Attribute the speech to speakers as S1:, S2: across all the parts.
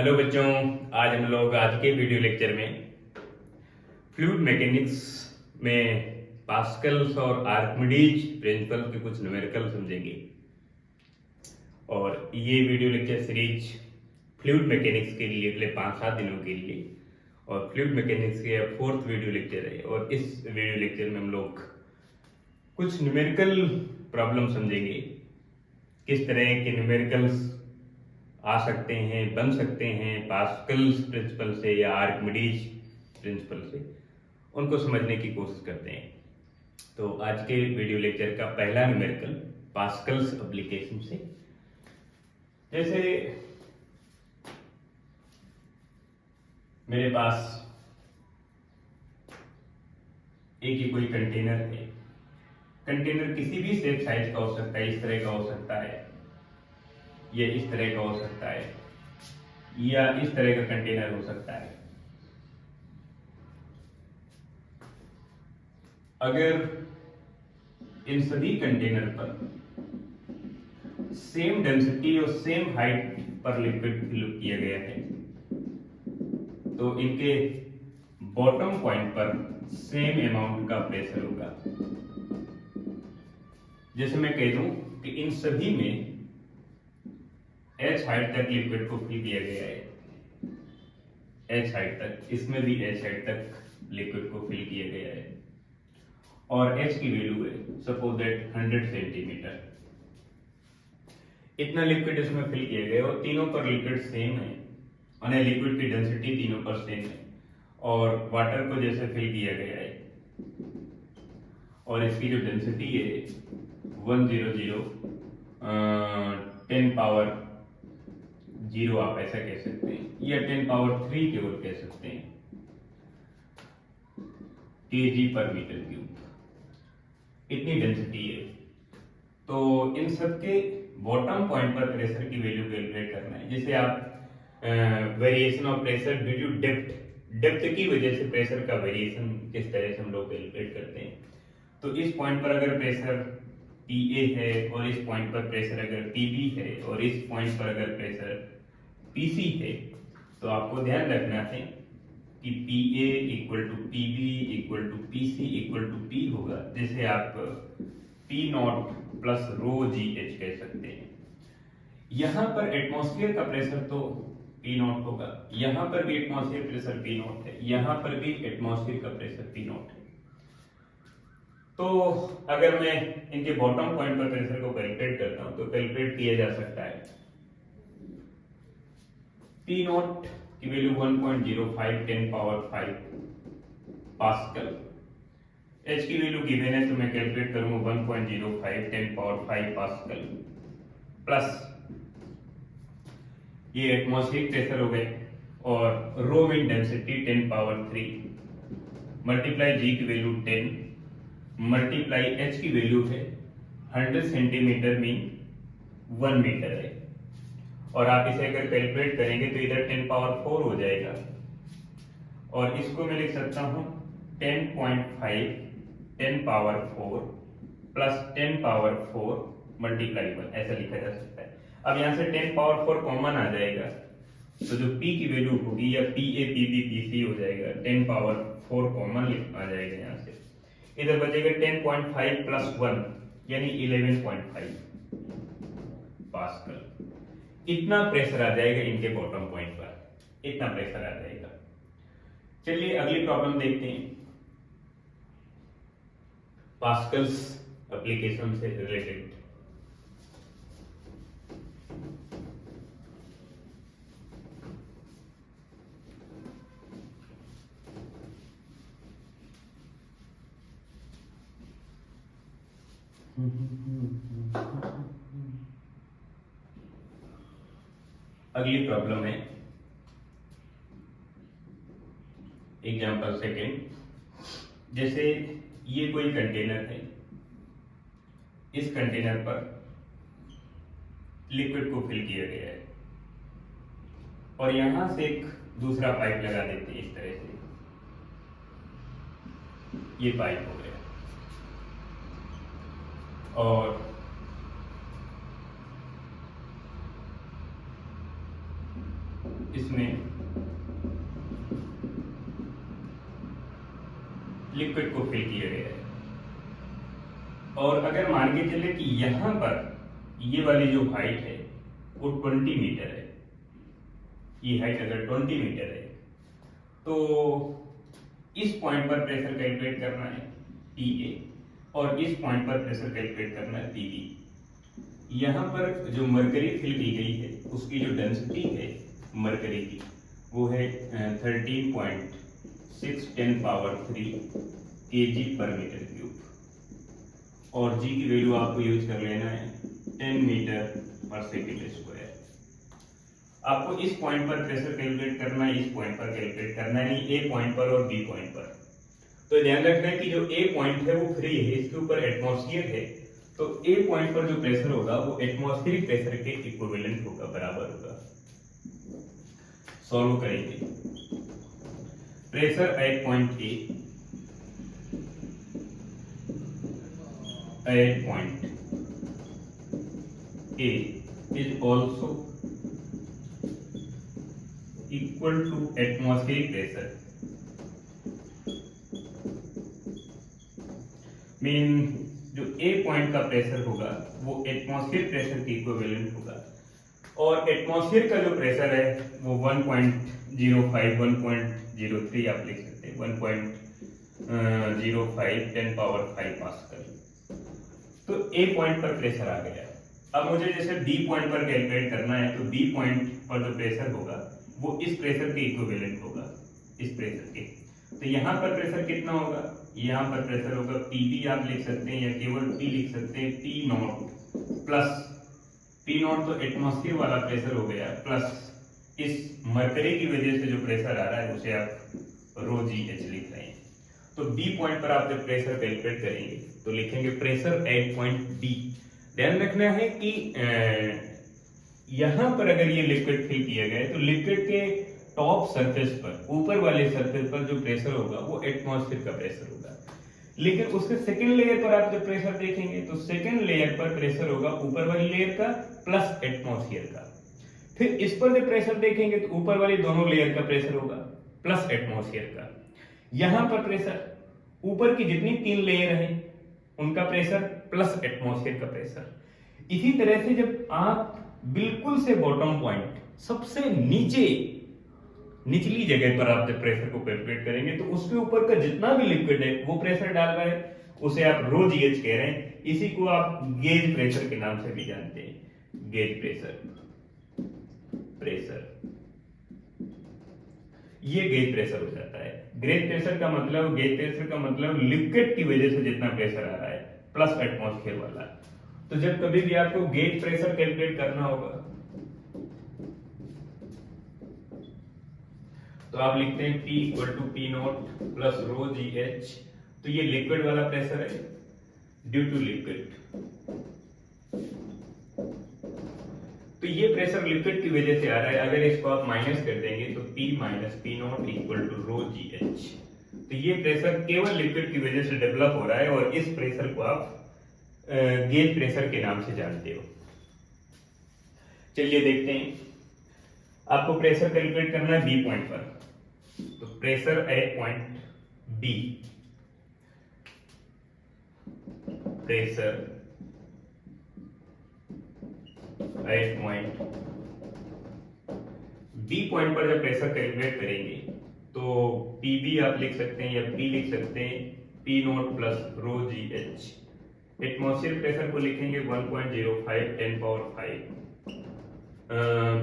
S1: Hello बच्चों, आज हम लोग आज के वीडियो लेक्चर में फ्लूइड मैकेनिक्स में पास्कल्स और आर्किमिडीज प्रिंसिपल के कुछ न्यूमेरिकल समझेंगे। और ये video lecture series fluid mechanics के लिए अगले 5-7 दिनों के लिए, और फ्लूइड मैकेनिक्स के 4th वीडियो लेक्चर है। और इस वीडियो लेक्चर में हम लोग कुछ न्यूमेरिकल प्रॉब्लम समझेंगे, किस तरह के न्यूमेरिकल्स आ सकते हैं, बन सकते हैं पास्कल्स प्रिंसिपल से या आर्किमिडीज प्रिंसिपल से, उनको समझने की कोशिश करते हैं। तो आज के वीडियो लेक्चर का पहला न्यूमेरिकल पास्कल्स एप्लीकेशन से, जैसे मेरे पास एक ही कोई कंटेनर है। कंटेनर किसी भी शेप साइज का हो सकता है, इस तरह का हो सकता है, ये इस तरह का हो सकता है, या इस तरह का कंटेनर हो सकता है। अगर इन सभी कंटेनर पर सेम डेंसिटी और सेम हाइट पर लिक्विड फिल किया गया है, तो इनके बॉटम पॉइंट पर सेम अमाउंट का प्रेशर होगा। जैसे मैं कह दूं कि इन सभी में h हाइट तक लिक्विड को फिल किया गया है, h हाइट तक, इसमें भी h हाइट तक लिक्विड को फिल किया गया है, और h की वैल्यू है सपोज दैट 100 सेंटीमीटर। इतना लिक्विड इसमें फिल किया गया और तीनों पर लिक्विड सेम है, यानी लिक्विड की डेंसिटी तीनों पर सेम है, और वाटर को जैसे फिल किया गया है, और इसकी जो डेंसिटी है 100 10 पावर 0 आप ऐसा कह सकते हैं, या 10 पावर 3 केवल कह सकते हैं, kg पर मीटर क्यूब, इतनी डेंसिटी है। तो इन सबके बॉटम पॉइंट पर प्रेशर की वैल्यू कैलकुलेट करना है। जैसे आप variation of pressure due to depth की वजह से प्रेशर का वेरिएशन किस तरह से हम लोग कैलकुलेट करते हैं। तो इस पॉइंट पर अगर प्रेशर PA है, और इस पॉइंट पर प्रेशर अगर PB है, और इस पॉइंट पर अगर प्रेशर PC है, तो आपको ध्यान रखना है कि PA equal to PB equal to PC equal to P होगा। जैसे आप P naught plus rho GH कह सकते हैं। यहां पर एटमॉस्फेयर का प्रेशर तो P नॉट होगा, यहां पर भी एटमॉस्फेयर प्रेशर P नॉट है, यहां पर भी एटमॉस्फेयर का प्रेशर P नॉट है। तो अगर मैं इनके बॉटम पॉइंट पर प्रेशर को कैलकुलेट करता हूं, तो कैलकुलेट किया जा सकता है P नॉट की वैल्यू 1.05 10 पावर 5 पास्कल, H की वैल्यू गिवन है, तो मैं कैलकुलेट करूंगा 1.05 10 पावर 5 पास्कल, प्लस ये एटमॉस्फेरिक प्रेशर हो गए, और rho mean density 10 power 3 multiply G की वैल्यू 10 मल्टीप्लाई H की वैल्यू है 100 सेंटीमीटर मीन 1 मीटर है, और आप इसे अगर कैलकुलेट करेंगे तो इधर 10 पावर 4 हो जाएगा, और इसको मैं लिख सकता हूं 10.5 10 पावर 4 प्लस 10 पावर 4 मल्टीप्लाई 1, ऐसा लिखा जा सकता है। अब यहां से 10 पावर 4 कॉमन आ जाएगा, तो जो P की वैल्यू होगी, या PA PB PC हो जाएगा, 10 पावर 4 कॉमन आ जाएगा, यहां से इधर बचेगा 10.5 प्लस 1 यानी 11.5 पास्कल। इतना प्रेशर आ जाएगा इनके बॉटम पॉइंट पर, इतना प्रेशर आ जाएगा। चलिए अगली प्रॉब्लम देखते हैं, पास्कल्स एप्लीकेशन से रिलेटेड। अगली प्रॉब्लम है एग्जांपल सेकेंड। जैसे ये कोई कंटेनर है, इस कंटेनर पर लिक्विड को फिल किया गया है, और यहां से एक दूसरा पाइप लगा देते हैं, इस तरह से ये पाइप हो गया, और इसमें लिक्विड को फिल किया गया है। और अगर मान के चले कि यहां पर ये वाली जो हाइट है वो 20 मीटर है, ये हाइट अगर 20 मीटर है, तो इस पॉइंट पर प्रेशर कैलकुलेट करना है PA और इस पॉइंट पर प्रेशर कैलकुलेट करना है PB। यहाँ पर जो मरकरी फिल की गई है उसकी जो डेंसिटी है मरकरी की वो है 13.6 10⁻³ kg पर मीटर क्यूब, और G की वैल्यू आपको यूज कर लेना है 10 मीटर पर सेकेंड स्क्वायर। आपको इस पॉइंट पर प्रेशर कैलकुलेट करना है, इस पॉइंट पर कैलकुलेट करना है, नहीं A पॉइंट पर और B पॉइंट पर। तो ध्यान रखना है कि जो A पॉइंट है वो फ्री है, इसके ऊपर एटमॉस्फेयर है, तो A पॉइंट पर जो प्रेशर होगा वो एटमॉस्फेरिक प्रेशर के इक्विवेलेंट होगा, बराबर होगा। सॉल्व करेंगे। Pressure at point A is also equal to atmospheric pressure, mean जो A पॉइंट का प्रेशर होगा वो एटमॉस्फेयर प्रेशर के इक्विवेलेंट होगा, और एटमॉस्फेयर का जो प्रेशर है वो 1.05 1.03 आप लिख सकते हैं, 1.05 10⁻⁵ पास्कल। तो A पॉइंट पर प्रेशर आ गया। अब मुझे जैसे B पॉइंट पर कैलकुलेट करना है, तो B पॉइंट पर जो प्रेशर होगा वो इस प्रेशर के इक्विवेलेंट होगा, इस प्रेशर के। तो यहाँ पर प्रेशर कितना होगा, यहाँ पर प्रेशर होगा PB आप लिख सकते हैं या केवल P लिख सकते हैं, P0 प्लस P0 तो एटमॉस्फेयर वाला प्रेशर हो गया, प्लस इस मरकरी की वजह से जो प्रेशर आ रहा है उसे आप ρGH लिख रहे हैं। तो B पॉइंट पर आप जब प्रेशर कैलकुलेट करेंगे तो लिखेंगे प्रेशर एट पॉइंट B। ध्यान रखना है कि यहां पर अगर ये लिक्विड फिल किया गया है तो लिक्विड के टॉप सरफेस पर, ऊपर वाले सरफेस पर जो प्रेशर होगा वो एटमॉस्फेयर का प्रेशर होगा, लेकिन उसके सेकंड लेयर पर आप जब प्रेशर देखेंगे तो सेकंड लेयर पर प्रेशर होगा ऊपर वाली लेयर का प्लस एटमॉस्फेयर का। फिर इस पर जब प्रेशर देखेंगे तो ऊपर वाली दोनों लेयर का प्रेशर होगा प्लस एटमॉस्फेयर का। यहां पर प्रेशर ऊपर की जितनी 3 लेयर है उनका प्रेशर प्लस एटमॉस्फेयर का प्रेशर। इसी तरह से जब आप बिल्कुल से बॉटम पॉइंट, सबसे नीचे निचली जगह पर आप जब प्रेशर को कैलकुलेट करेंगे तो उसके ऊपर का जितना भी लिक्विड है वो प्रेशर डाल रहा है, उसे आप ρGH कह रहे हैं। इसी को आप गेज प्रेशर के नाम से भी जानते हैं, गेज प्रेशर। ये गेज प्रेशर हो जाता है। गेज प्रेशर का मतलब लिक्विड की वजह से जितना प्रेशर आ रहा है प्लस एटमॉस्फेयर वाला। तो जब कभी भी आपको गेज प्रेशर कैलकुलेट करना होगा तो आप लिखते हैं P = P0 प्लस ρGH। तो ये लिक्विड वाला प्रेशर है ड्यू टू लिक्विड, तो ये प्रेशर लिक्विड की वजह से आ रहा है। अगर इसको आप माइनस कर देंगे तो P - P0 = ρGH। तो ये प्रेशर केवल लिक्विड की वजह से डेवलप हो रहा है और इस प्रेशर को आप गेज प्रेशर के नाम से जानते हो। चलिए देखते हैं, आपको प्रेशर कैलकुलेट करना है B पॉइंट पर। तो pressure at point B, pressure at point B point पर जब प्रेशर कैलकुलेट करेंगे तो PB आप लिख सकते हैं या P लिख सकते हैं, P0 plus ρGH। Atmosphere pressure को लिखेंगे 1.05 10⁻⁵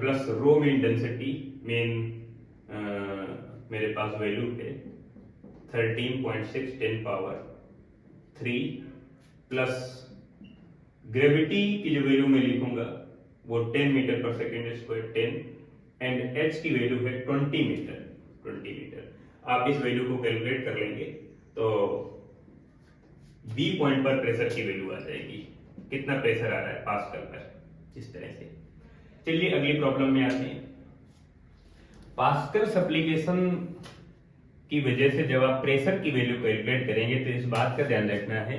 S1: प्लस रो मीन डेंसिटी, मेरे पास वैल्यू है 13.6 10⁻³ प्लस ग्रेविटी की जो वैल्यू मैं लिखूंगा वो 10 मीटर पर सेकेंड स्क्वायर 10, एंड H की वैल्यू है 20 मीटर। आप इस वैल्यू को कैलकुलेट कर लेंगे तो B पॉइंट पर प्रेशर की वैल्यू आ जाएगी, कितना प्रेशर आ रहा है पास्कल पर, इस तरह से। चलिए अगली प्रॉब्लम में आते हैं। पास्कल एप्लीकेशन की वजह से जब आप प्रेशर की वैल्यू कैलकुलेट करेंगे तो इस बात का ध्यान रखना है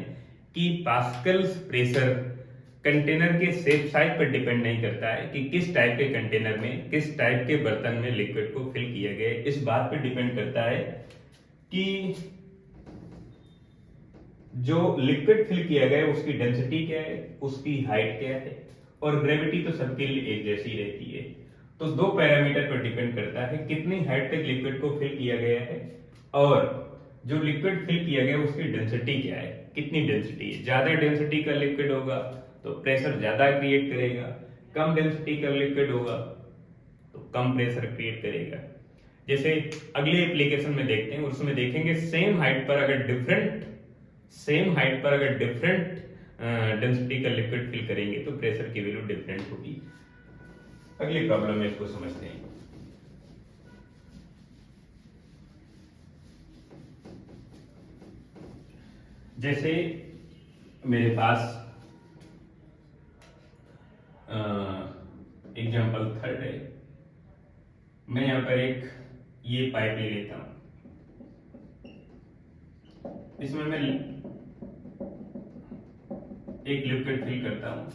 S1: कि पास्कल प्रेशर कंटेनर के शेप साइज पर डिपेंड नहीं करता है कि किस टाइप के कंटेनर में, किस टाइप के बर्तन में लिक्विड को फिल किया गया है। इस बात पर डिपेंड करता है कि जो लिक्विड फिल किया गया है उसकी डेंसिटी क्या है, उसकी हाइट क्या है, और ग्रेविटी तो सबके लिए एक जैसी रहती है। तो दो पैरामीटर पर डिपेंड करता है कितनी हाइट तक लिक्विड को फिल किया गया है, और जो लिक्विड फिल किया गया है उसकी डेंसिटी क्या है, कितनी डेंसिटी है। ज्यादा डेंसिटी का लिक्विड होगा तो प्रेशर ज्यादा क्रिएट करेगा, कम डेंसिटी का लिक्विड होगा तो कम प्रेशर क्रिएट करेगा। जैसे अगले एप्लीकेशन में देखते हैं, उसमें देखेंगे सेम हाइट पर अगर डिफरेंट डेंसिटी का लिक्विड फिल करेंगे तो प्रेशर की वैल्यू डिफरेंट होगी। अगली प्रॉब्लम में इसको समझते हैं। जैसे मेरे पास एग्जाम्पल थर्ड है, मैं यहां पर एक ये पाइप ले लेता हूं, इसमें मैं एक लिक्विड फिल करता हूं,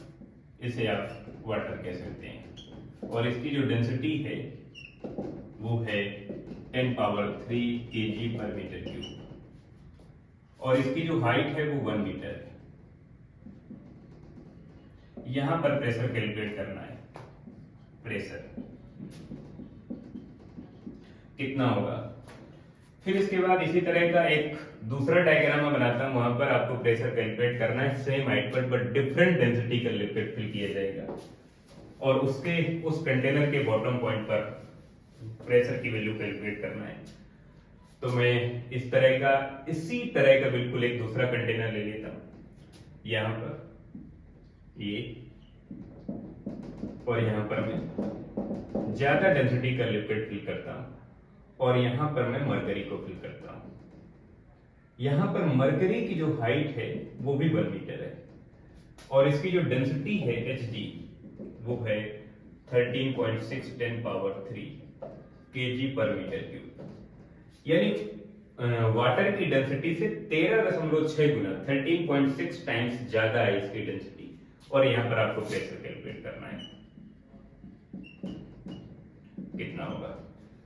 S1: इसे आप वाटर कह सकते हैं, और इसकी जो डेंसिटी है वो है 10 पावर 3 kg पर मीटर क्यूब, और इसकी जो हाइट है वो 1 मीटर है। यहां पर प्रेशर कैलकुलेट करना है। प्रेशर कितना होगा, फिर इसके बाद इसी तरह का एक दूसरा डायग्राम मैं बनाता हूं, वहां पर आपको प्रेशर कैलकुलेट करना है सेम हाइट पर बट डिफरेंट डेंसिटी का लिक्विड फिल किया जाएगा, और उसके उस कंटेनर के बॉटम पॉइंट पर प्रेशर की वैल्यू कैलकुलेट करना है। तो मैं इसी तरह का बिल्कुल एक दूसरा कंटेनर ले लेता हूं, यहां पर ये, और यहां पर मैं ज्यादा डेंसिटी का लिक्विड फिल करता हूं, और यहां पर मैं मरकरी को फिल करता हूं। यहां पर मरकरी की जो हाइट है वो भी 1 मीटर है, और इसकी जो डेंसिटी है Hg वो है 13.6 10 पावर 3 kg पर मीटर क्यूब, यानी वाटर की डेंसिटी से 13.6 गुना 13.6 टाइम्स ज्यादा है इसकी डेंसिटी, और यहां पर आपको प्रेशर कैलकुलेट करना है कितना होगा।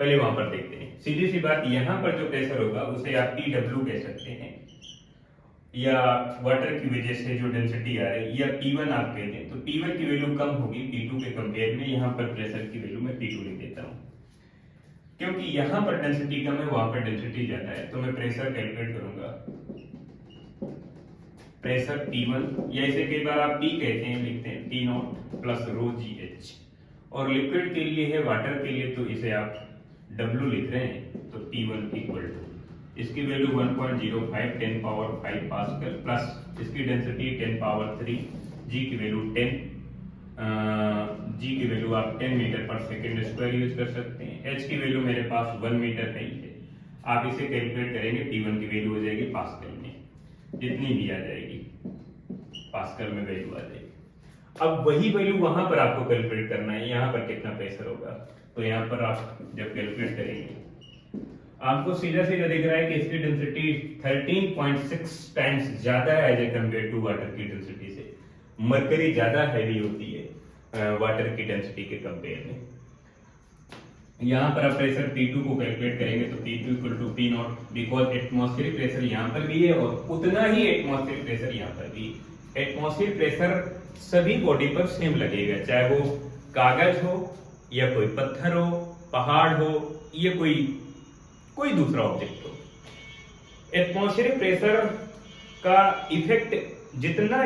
S1: पहले वहां पर देखते हैं, सीधी सी बात, यहां पर जो प्रेशर होगा उसे आप Pw कह सकते हैं, या वाटर की वजह से जो डेंसिटी आ रही है, या P1 आप कहते हैं, तो P1 की वैल्यू कम होगी P2 के कंपेयर में। यहां पर प्रेशर की वैल्यू मैं P2 लिख देता हूं, क्योंकि यहां पर डेंसिटी कम है, वहां पर डेंसिटी ज्यादा है, तो मैं प्रेशर कैलकुलेट करूंगा। प्रेशर P1, या इसे कई बार आप P कहते हैं, लिखते हैं P0 प्लस रो GH, और लिक्विड के लिए है, वाटर के लिए तो इसे आप W लिख रहे हैं, तो P1 इक्वल टू इसकी वैल्यू 1.05 10 पावर 5 पास्कल प्लस इसकी डेंसिटी 10 पावर 3, G की वैल्यू 10, G की वैल्यू आप 10 मीटर पर सेकेंड स्क्वायर यूज कर सकते हैं। H की वैल्यू मेरे पास 1 मीटर है ही है, आप इसे कैलकुलेट करेंगे, P1 की वैल्यू हो जाएगी पास्कल में, जितनी भी आ जाएगी पास्कल में वैल्यू आ जाएगी। अब वही वैल्यू वहां पर आपको कैलकुलेट करना है, यहाँ पर कितना प्रेशर होगा, तो यहाँ पर आप जब कैलकुलेट करेंगे आपको सीधा सीधा दिख रहा है कि इसकी डेंसिटी 13.6 टाइम्स ज्यादा है एज कंपेयर टू वाटर की डेंसिटी से। मरकरी ज्यादा हैवी होती है वाटर की डेंसिटी के कंपेयर में। यहाँ पर आप प्रेशर P2 को कैलकुलेट करेंगे तो P2 equal to P0, because atmospheric pressure यहाँ पर भी है और उतना ही एटमॉस्फेरिक प्रेशर यहाँ पर भी। एटमॉस्फेरिक प्रेशर सभी बॉडी पर सेम लगेगा, चाहे वो कागज हो या कोई पत्थर हो, पहाड़ हो या कोई दूसरा ऑब्जेक्ट हो। एटमॉस्फेरिक प्रेशर का इफेक्ट जितना